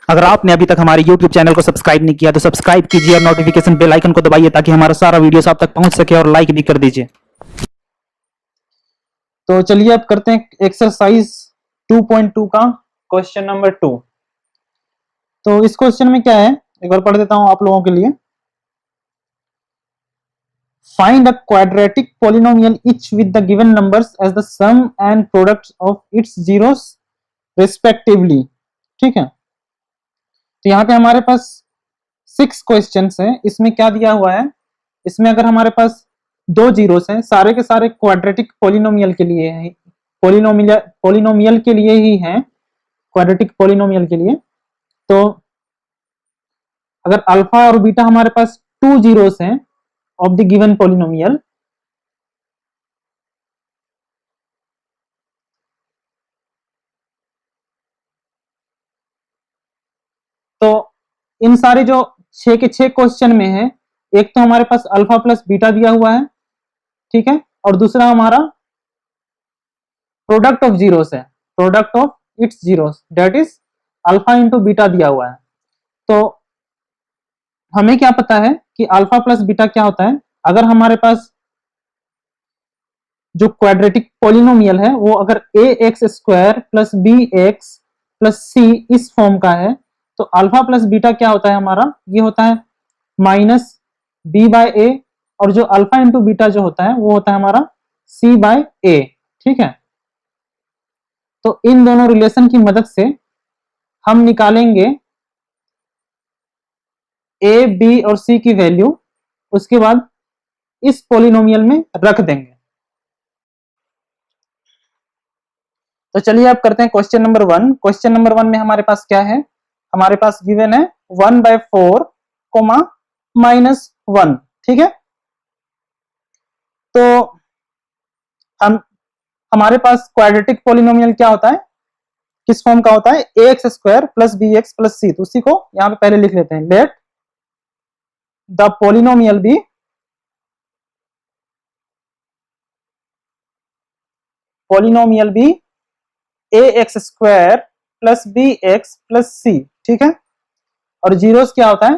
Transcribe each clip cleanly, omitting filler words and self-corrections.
अगर आपने अभी तक हमारे YouTube चैनल को सब्सक्राइब नहीं किया तो सब्सक्राइब कीजिए और नोटिफिकेशन बेल आइकन को दबाइए ताकि हमारा सारा वीडियो आप तक पहुंच सके और लाइक भी कर दीजिए। तो चलिए अब करते हैं एक्सरसाइज 2.2 का क्वेश्चन नंबर 2। तो इस क्वेश्चन में क्या है, एक बार पढ़ देता हूं आप लोगों के लिए। Find a quadratic polynomial each with the given numbers as the sum and products of its zeros respectively. ठीक है, तो यहाँ पे हमारे पास 6 क्वेश्चंस हैं। इसमें क्या दिया हुआ है, इसमें अगर हमारे पास दो जीरोस हैं, सारे के सारे क्वाड्रेटिक पॉलिनोमियल के लिए हैं, पॉलिनोमियल के लिए ही हैं, क्वाड्रेटिक पॉलिनोमियल के लिए। तो अगर अल्फा और बीटा हमारे पास 2 जीरोस हैं ऑफ द गिवन पॉलिनोमियल, तो इन सारे जो 6 के 6 क्वेश्चन में है, एक तो हमारे पास अल्फा प्लस बीटा दिया हुआ है, ठीक है, और दूसरा हमारा प्रोडक्ट ऑफ जीरोस है, product of its zeros, that is alpha into beta दिया हुआ है। तो हमें क्या पता है कि अल्फा प्लस बीटा क्या होता है। अगर हमारे पास जो क्वाड्रेटिक पॉलिनोमियल है वो अगर a x square plus b x plus c इस फॉर्म का है, तो अल्फा प्लस बीटा क्या होता है हमारा, ये होता है माइनस बी बाय ए, और जो अल्फा इंटू बीटा जो होता है वो होता है हमारा सी बाय ए। ठीक है, तो इन दोनों रिलेशन की मदद से हम निकालेंगे ए बी और सी की वैल्यू, उसके बाद इस पॉलिनोमियल में रख देंगे। तो चलिए अब करते हैं क्वेश्चन नंबर 1। क्वेश्चन नंबर 1 में हमारे पास क्या है, हमारे पास गिवन है 1/4 कोमा -1। ठीक है, तो हमारे पास क्वाड्रेटिक पॉलिनोमियल क्या होता है, किस फॉर्म का होता है, a x square plus b x plus c. तो उसी को यहां पे पहले लिख लेते हैं, let the polynomial be a x square plus b x plus c. ठीक है, और जीरोस क्या होता है,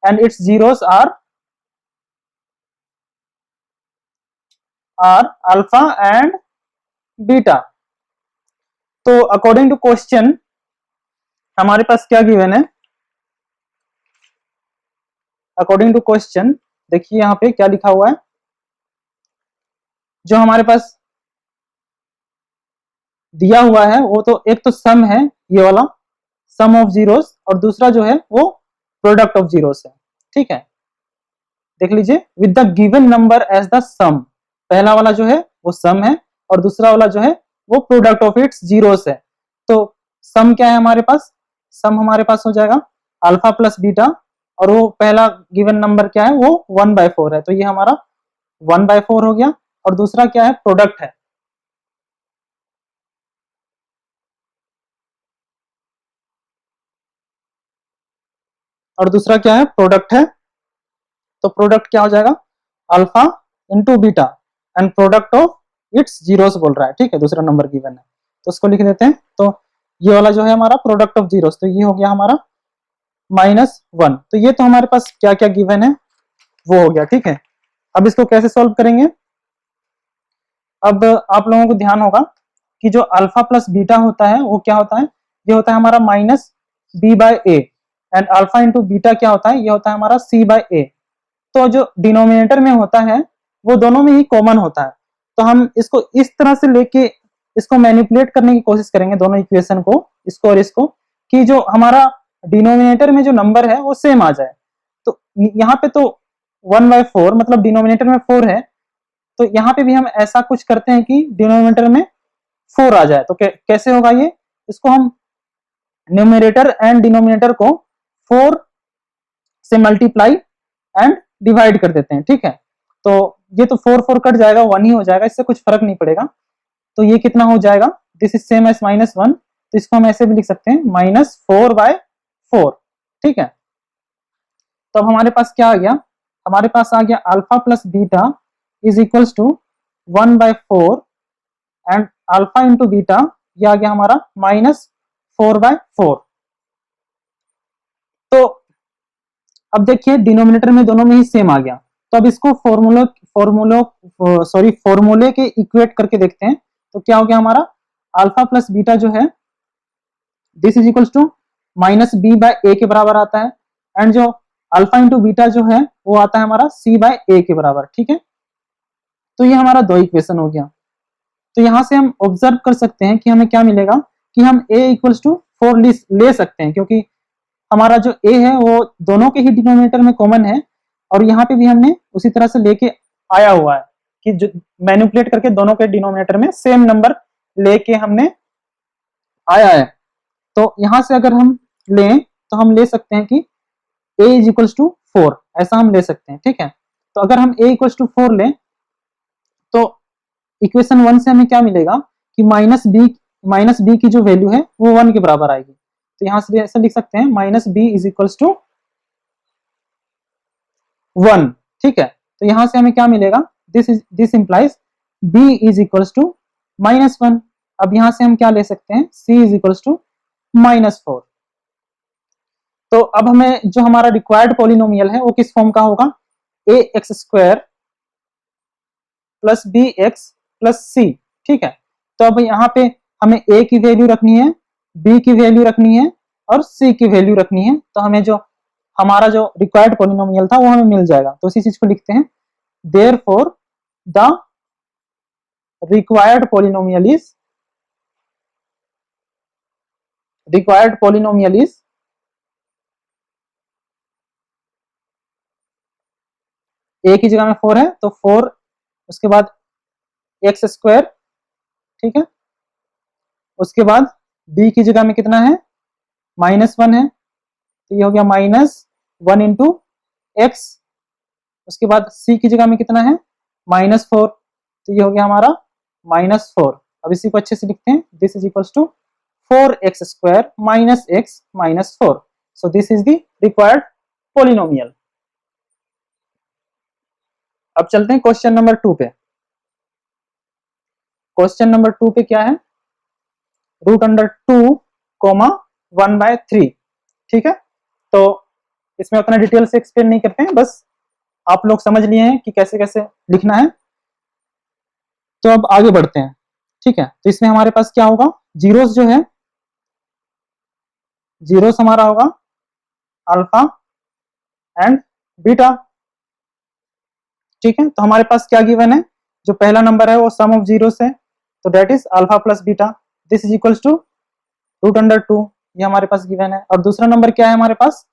and its zeros are alpha and beta. तो अकॉर्डिंग टू क्वेश्चन हमारे पास क्या गिवन है, अकॉर्डिंग टू क्वेश्चन देखिए यहां पे क्या लिखा हुआ है। जो हमारे पास दिया हुआ है वो तो एक तो सम है, ये वाला सम ऑफ जीरोस, और दूसरा जो है वो प्रोडक्ट ऑफ जीरोस है। ठीक है, देख लीजिए, with the given number as the sum. पहला वाला जो है वो सम है और दूसरा वाला जो है वो प्रोडक्ट ऑफ इट्स जीरोस है। तो सम क्या है हमारे पास, सम हमारे पास हो जाएगा अल्फा प्लस बीटा, और वो पहला गिवन नंबर क्या है वो 1/4 है, तो ये हमारा 1/4 हो गया। और दूसरा क्या है, प्रोडक्ट है, और दूसरा क्या है, प्रोडक्ट है। तो प्रोडक्ट क्या हो जाएगा, alpha into beta and product of its zeros बोल रहा है। ठीक है, दूसरा नंबर गिवन है तो उसको लिख देते हैं। तो ये वाला जो है हमारा प्रोडक्ट ऑफ जीरोस, तो ये हो गया हमारा -1। तो ये तो हमारे पास क्या क्या गिवन है वो हो गया। ठीक है, अब इसको कैसे सॉल्व करेंगे, अब आप लोगों को ध्यान होगा कि जो अल्फा प्लस बीटा होता है वो क्या होता है, ये होता है हमारा minus B by A, and alpha into beta क्या होता है, ये होता है हमारा सी बाय ए। तो जो डिनोमिनेटर में होता है वो दोनों में ही कॉमन होता है। तो हम इसको इस तरह से लेके इसको मैनिपुलेट करने की कोशिश करेंगे, दोनों इक्वेशन को, इसको और इसको, कि जो हमारा डिनोमिनेटर में जो नंबर है वो सेम आ जाए। तो यहाँ पे तो 1/4 मतलब डिनोमिनेटर में 4 है, तो यहाँ पे भी हम ऐसा कुछ करते हैं कि डिनोमिनेटर में 4 आ जाए। तो कैसे होगा ये, इसको हम न्यूमरेटर एंड डिनोमिनेटर को 4 से मल्टीप्लाई एंड डिवाइड कर देते हैं। ठीक है, तो ये तो 4 कट जाएगा, 1 ही हो जाएगा, इससे कुछ फर्क नहीं पड़ेगा। तो ये कितना हो जाएगा, दिस इज सेम एज -1, तो इसको हम ऐसे भी लिख सकते हैं -4/4। ठीक है, तो अब हमारे पास क्या आ गया, हमारे पास आ गया alpha plus beta is equals to 1/4 and alpha into beta ये आ गया हमारा -4/4। तो अब देखिए डिनोमिनेटर में दोनों में ही सेम आ गया, तो अब इसको फॉर्मूले के इक्वेट करके देखते हैं। तो क्या हो गया हमारा, अल्फा प्लस बीटा जो है this is equals to minus B by a के बराबर आता है, एंड जो अल्फा इंटू बीटा जो है वो आता है हमारा सी बाय ए के बराबर, ठीक है। तो ये हमारा दो इक्वेशन हो गया। तो यहां से हम ऑब्जर्व कर सकते हैं कि हमें क्या मिलेगा कि हम a इक्वल्स टू 4 ले सकते हैं, क्योंकि हमारा जो a है वो दोनों के ही डिनोमिनेटर में कॉमन है, और यहाँ पे भी हमने उसी तरह से लेके आया हुआ है कि जो मैनिपुलेट करके दोनों के डिनोमिनेटर में सेम नंबर लेके हमने आया है। तो यहां से अगर हम लें तो हम ले सकते हैं कि a इज इक्वल्स टू 4, ऐसा हम ले सकते हैं, ठीक है। तो अगर हम a इक्वल्स टू 4 लें तो इक्वेशन 1 से हमें क्या मिलेगा कि माइनस बी की जो वैल्यू है वो 1 के बराबर आएगी। तो यहां से ऐसा लिख सकते हैं minus b is equals to 1, ठीक है। तो यहां से हमें क्या मिलेगा, this implies b is equals to -1। अब यहां से हम क्या ले सकते हैं, c इज इक्वल्स टू -4। तो अब हमें जो हमारा रिक्वायर्ड पॉलिनोमियल है वो किस फॉर्म का होगा, ax² plus bx plus c, ठीक है। तो अब यहाँ पे हमें a की वैल्यू रखनी है, b की वैल्यू रखनी है और c की वैल्यू रखनी है। तो हमें जो हमारा जो रिक्वायर्ड पॉलिनोमियल था वो हमें मिल जाएगा। तो इसी चीज को लिखते हैं, therefore the required polynomial is a की जगह में 4 है तो 4, उसके बाद x², ठीक है। उसके बाद b की जगह में कितना है, -1 है, तो ये हो गया -1 इंटू एक्स। उसके बाद c की जगह में कितना है, -4, तो ये हो गया हमारा -4। अब इसी को अच्छे से लिखते हैं, this is equals to 4x² minus x minus 4। So this is the required polynomial. अब चलते हैं क्वेश्चन नंबर 2 पे। क्वेश्चन नंबर 2 पे क्या है, √2, 1/3, ठीक है। तो इसमें उतना डिटेल से एक्सप्लेन नहीं करते हैं, बस आप लोग समझ लिए हैं कि कैसे कैसे लिखना है। तो अब आगे बढ़ते हैं, ठीक है। तो इसमें हमारे पास क्या होगा, जीरोस जो है, जीरोस हमारा होगा अल्फा एंड बीटा, ठीक है। तो हमारे पास क्या गिवन है, जो पहला नंबर है वो सम ऑफ जीरोस है, तो that is alpha plus beta, this is equals to √2, ये हमारे पास गिवन है। और दूसरा नंबर क्या है हमारे पास,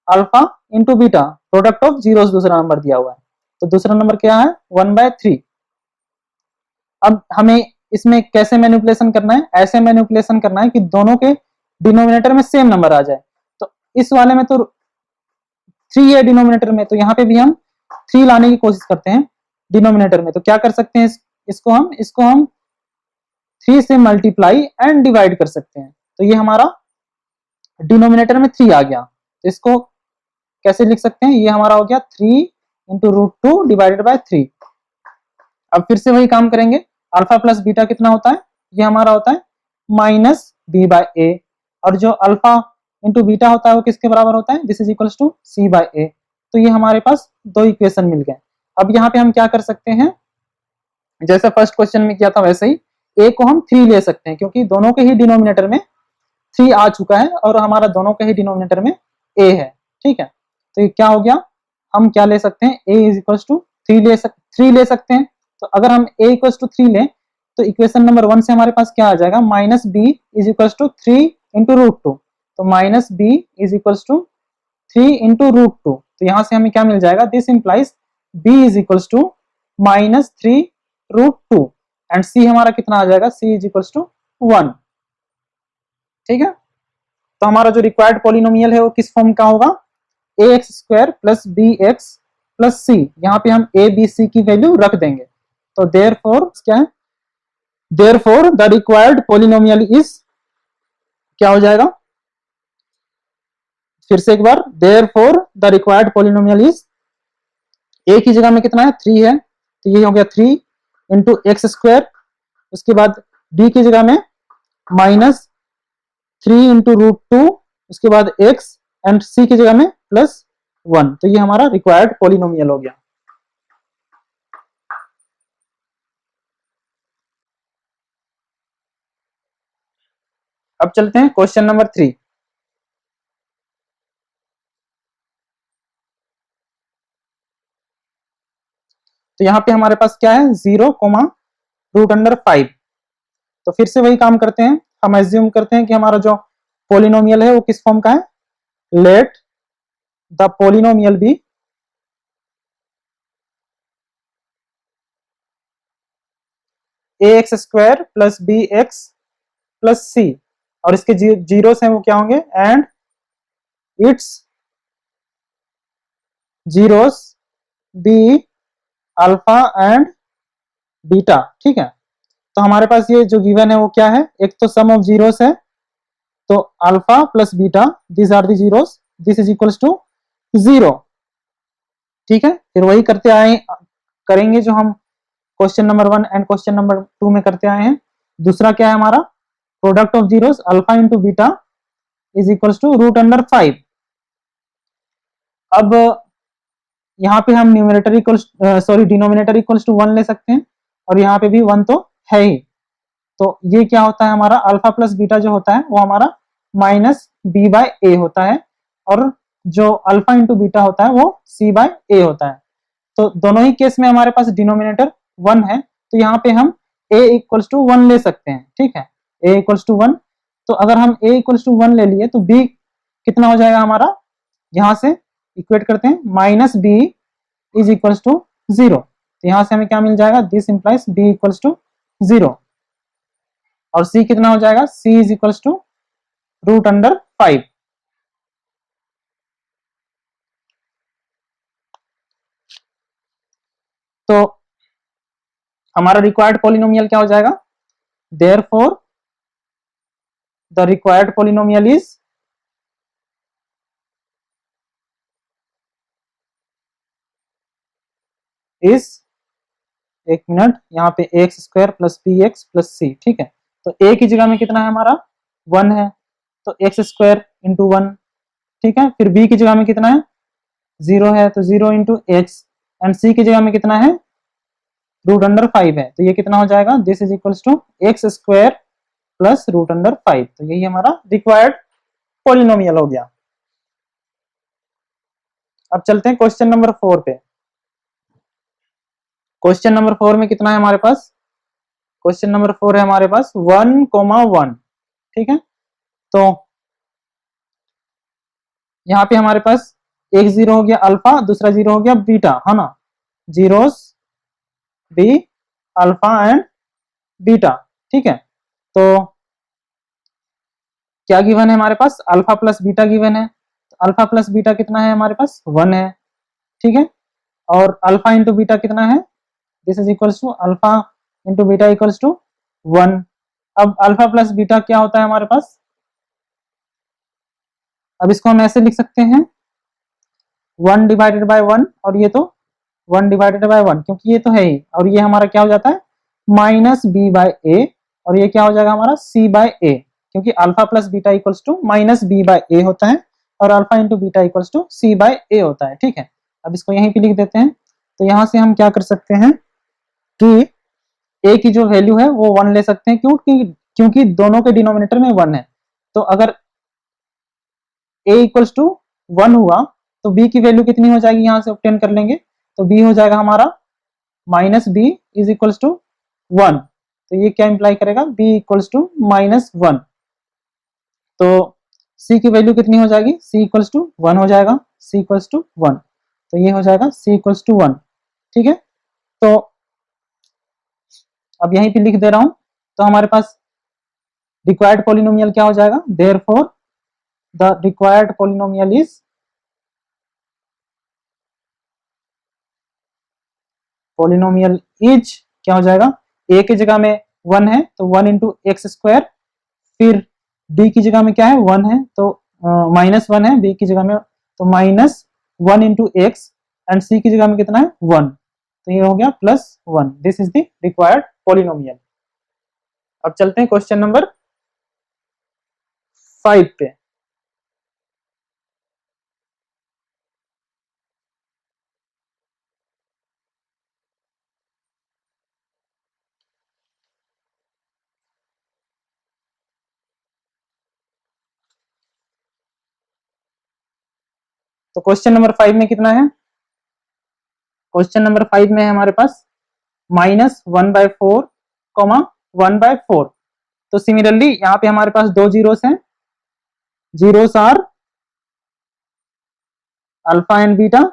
alpha into beta, product of zeros दूसरा नंबर दिया हुआ है। तो दूसरा नंबर क्या है, 1/3। अब हमें इसमें कैसे मैनिपुलेशन करना है, ऐसे मैनिपुलेशन करना है कि दोनों के डिनोमिनेटर में सेम नंबर आ जाए। तो इस वाले में तो 3 है डिनोमिनेटर में, तो यहाँ पे भी हम 3 लाने की कोशिश करते हैं डिनोमिनेटर में। तो क्या कर सकते हैं, इसको हम 3 से मल्टीप्लाई एंड डिवाइड कर सकते हैं। तो ये हमारा डिनोमिनेटर में 3 आ गया, तो इसको कैसे लिख सकते हैं, ये हमारा हो गया 3 इंटू √2 डिवाइडेड बाय 3। अब फिर से वही काम करेंगे, अल्फा प्लस बीटा कितना होता है, ये हमारा होता है -b/a, और जो अल्फा इंटू बीटा होता है वो किसके बराबर होता है, this is equals to c/a। तो ये हमारे पास दो इक्वेशन मिल गए। अब यहाँ पे हम क्या कर सकते हैं, जैसे फर्स्ट क्वेश्चन में किया था वैसे ही a को हम 3 ले सकते हैं, क्योंकि दोनों के ही डिनोमिनेटर में 3 आ चुका है और हमारा दोनों के ही डिनोमिनेटर में a है, ठीक है। तो ये क्या हो गया, हम क्या ले सकते हैं, a इज इक्वल्स टू 3 ले सकते हैं। तो अगर हम a इक्वल्स टू 3 लें तो इक्वेशन नंबर 1 से हमारे पास क्या आ जाएगा, -b is equals to 3 into √2। तो -b is equals to 3 into √2। तो यहां से हमें क्या मिल जाएगा, this implies b is equals to -3 √2, and c हमारा कितना आ जाएगा, c इज इक्वल्स टू 1, ठीक है। तो हमारा जो रिक्वायर्ड पॉलिनोमियल है वो किस फॉर्म का होगा, ax² plus bx plus c। यहाँ पे हम a b c की वैल्यू रख देंगे। तो देयरफॉर क्या है, therefore the required polynomial is, क्या हो जाएगा, फिर से एक बार, therefore the required polynomial is, a की जगह में कितना है, 3 है, तो ये हो गया 3 इंटू x²। उसके बाद b की जगह में -3 इंटू √2, उसके बाद x एंड सी की जगह में +1, तो ये हमारा रिक्वायर्ड पॉलिनोमियल हो गया। अब चलते हैं क्वेश्चन नंबर 3। तो यहाँ पे हमारे पास क्या है, 0, तो फिर से वही काम करते हैं, हम एज्यूम करते हैं कि हमारा जो पॉलिनोमियल है वो किस फॉर्म का है, let the polynomial be ax² plus bx plus c, और इसके जीरोस हैं वो क्या होंगे, and its zeros be alpha and beta. ठीक है, तो हमारे पास ये जो गिवन है वो क्या है, एक तो सम ऑफ जीरोस है, तो alpha plus beta, this are the zeros, this is equals to 0। ठीक है, फिर वही करते आए करेंगे जो हम question number 1 and question number 2 में करते आए हैं। दूसरा क्या है हमारा, product of zeros alpha into beta is equals to √5। अब यहाँ पे हम numerator equals denominator equals to 1 ले सकते हैं, और यहाँ पे भी 1 तो है ही। तो ये क्या होता है हमारा, अल्फा प्लस बीटा जो होता है वो हमारा -b/a होता है, और जो अल्फा इंटू बीटा होता है वो c/a होता है। तो दोनों ही केस में हमारे पास डिनोमिनेटर 1 है, तो यहाँ पे हम a इक्वल्स टू 1 ले सकते हैं। ठीक है, a इक्वल्स टू 1, तो अगर हम a इक्वल्स टू 1 ले लिए तो b कितना हो जाएगा हमारा, यहाँ से इक्वेट करते हैं, -b इज इक्वल्स टू 0। तो यहाँ से हमें क्या मिल जाएगा, this implies b equals to 0, और c कितना हो जाएगा, c इज इक्वल्स टू √5। तो हमारा रिक्वायर्ड पॉलिनोमियल क्या हो जाएगा, therefore the required polynomial is एक मिनट, यहाँ पे x² plus bx plus c। ठीक है, तो a की जगह में कितना है हमारा, 1 है, तो x² इंटू 1। ठीक है, फिर b की जगह में कितना है, 0 है, तो 0 इंटू x, एंड c की जगह में कितना है, √5 है, तो ये कितना हो जाएगा, this is equals to x² plus √5। तो यही हमारा रिक्वायर्ड पॉलिनोमियल हो गया। अब चलते हैं क्वेश्चन नंबर 4 पे। क्वेश्चन नंबर 4 में कितना है हमारे पास, क्वेश्चन नंबर 4 है हमारे पास 1,1। ठीक है, तो यहाँ पे हमारे पास एक 0 हो गया अल्फा, दूसरा 0 हो गया बीटा, है ना, zeros be alpha and beta. ठीक है, तो क्या गिवन है हमारे पास, अल्फा प्लस बीटा गिवन है, तो अल्फा प्लस बीटा कितना है हमारे पास, 1 है। ठीक है, और अल्फा इंटू बीटा कितना है, this is equals to alpha into beta equals to 1। अब अल्फा प्लस बीटा क्या होता है हमारे पास, अब इसको हम ऐसे लिख सकते हैं 1 डिवाइडेड बाय 1, और ये तो 1 डिवाइडेड बाय 1, क्योंकि ये तो है ही, और ये हमारा क्या हो जाता है -b/a, और ये क्या हो जाएगा हमारा c/a, क्योंकि alpha plus beta equals to -b/a होता है, और alpha into beta equals to c/a होता है। ठीक है, अब इसको यहीं पे लिख देते हैं। तो यहाँ से हम क्या कर सकते हैं कि a की जो वैल्यू है वो 1 ले सकते हैं, क्योंकि दोनों के डिनोमिनेटर में 1 है। तो अगर a इक्वल्स टू 1 हुआ तो b की वैल्यू कितनी हो जाएगी, यहाँ से ऑब्टेन कर लेंगे, तो b हो जाएगा हमारा -b इज इक्वल्स टू 1। तो ये क्या इंप्लाई करेगा, b इक्वल्स टू -1। तो c की वैल्यू कितनी हो जाएगी, c इक्वल्स टू 1 हो जाएगा, c इक्वल्स टू 1, तो ये हो जाएगा c इक्वल्स टू 1। ठीक है, तो अब यहीं पे लिख दे रहा हूं, तो हमारे पास रिक्वायर्ड पॉलिनोमियल क्या हो जाएगा, therefore the required polynomial is क्या हो जाएगा, a की जगह में 1 है तो 1 इंटू x², फिर b की जगह में क्या है 1 है, तो -1 है b की जगह में, तो -1 इंटू एक्स, एंड c की जगह में कितना है 1, तो ये हो गया +1। This is the required polynomial. अब चलते हैं क्वेश्चन नंबर 5 पे। तो क्वेश्चन नंबर 5 में कितना है? क्वेश्चन नंबर 5 में है हमारे पास -1/4, 1/4। तो सिमिलरली यहाँ पे हमारे पास दो जीरोस हैं, zeros are alpha and beta,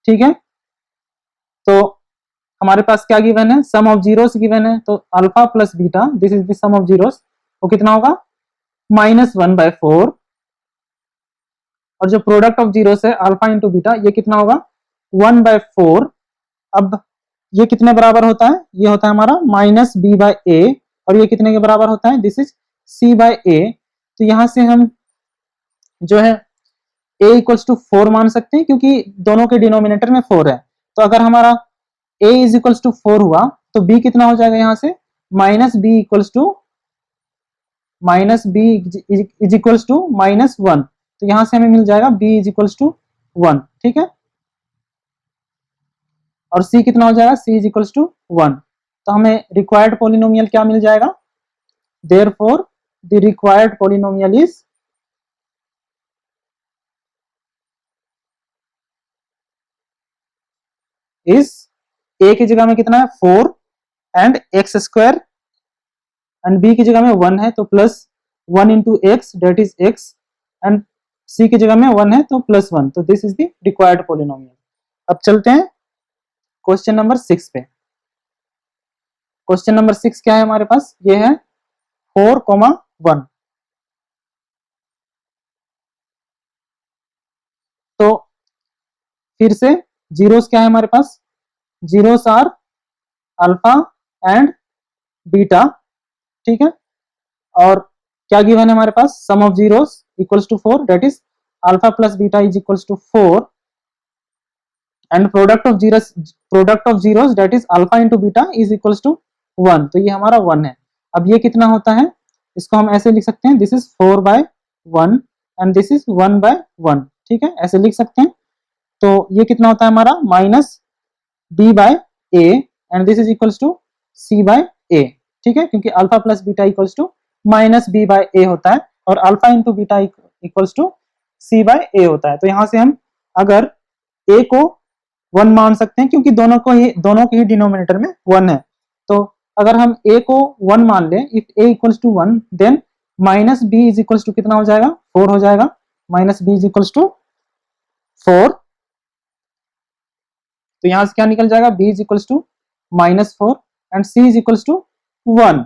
ठीक है। तो हमारे पास क्या गिवन है? सम ऑफ जीरोस गिवन है, तो alpha plus beta, this is the sum of zeros, वो कितना होगा? -1/4। और जो प्रोडक्ट ऑफ जीरोस है अल्फा इंटू बीटा, ये कितना होगा? 1/4। अब ये कितने बराबर होता है? ये होता है हमारा -b/a, और ये कितने के बराबर होता है? This is c/a। तो यहां से हम जो है a इक्वल्स टू 4 मान सकते हैं, क्योंकि दोनों के डिनोमिनेटर में 4 है। तो अगर हमारा a इज इक्वल्स टू 4 हुआ, तो b कितना हो जाएगा यहाँ से? -b equals to -1। तो यहां से हमें मिल जाएगा b इज इक्वल्स टू 1, ठीक है। और c कितना हो जाएगा? c is equals to 1। तो हमें रिक्वायर्ड पॉलिनोमियल क्या मिल जाएगा? Therefore the required polynomial is a की जगह में कितना है? 4 and x square, and b की जगह में 1 है तो plus 1 into x, that is x, and c की जगह में 1 है तो +1। तो this is the required polynomial. अब चलते हैं क्वेश्चन नंबर 6 पे। क्वेश्चन नंबर 6 क्या है हमारे पास? ये है 4,1। तो फिर से जीरोस क्या है हमारे पास? Zeros are alpha and beta, ठीक है। और क्या गिवन है हमारे पास? Sum of zeros equals to 4, that is alpha plus beta is equals to 4, and product of zeros that is alpha into beta is equals to 1। तो ये हमारा 1 है। अब ये कितना होता है? इसको हम ऐसे लिख सकते हैं, this is 4/1 and this is 1/1, ठीक है, ऐसे लिख सकते हैं। तो ये कितना होता है हमारा? -b/a and this is equals to c/a, ठीक है, क्योंकि alpha plus beta equals to -b/a होता है, और alpha into beta equals to c/a होता है। तो यहां से हम अगर a को 1 मान सकते हैं, क्योंकि दोनों के ही डिनोमिनेटर में 1 है। तो अगर हम a को 1 मान लें, if a equals to 1, then -b is equals to कितना हो जाएगा? 4 हो जाएगा। -b is equals to 4। तो यहां से क्या निकल जाएगा? b is equals to -4 and c is equals to 1,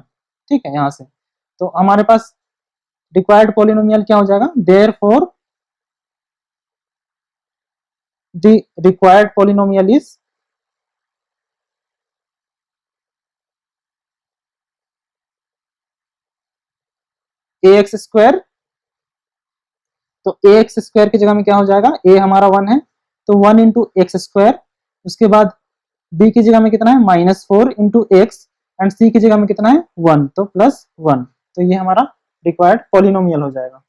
ठीक है, यहां से। तो हमारे पास रिक्वायर्ड पॉलिनोमियल क्या हो जाएगा? Therefore the required polynomial is ax square. तो ax स्क्वायर की जगह में क्या हो जाएगा? a हमारा 1 है, तो 1 इंटू एक्स स्क्वायर, उसके बाद b की जगह में कितना है? -4 इंटू एक्स, एंड c की जगह में कितना है? 1, तो +1। तो ये हमारा रिक्वायर्ड पॉलिनोमियल हो जाएगा।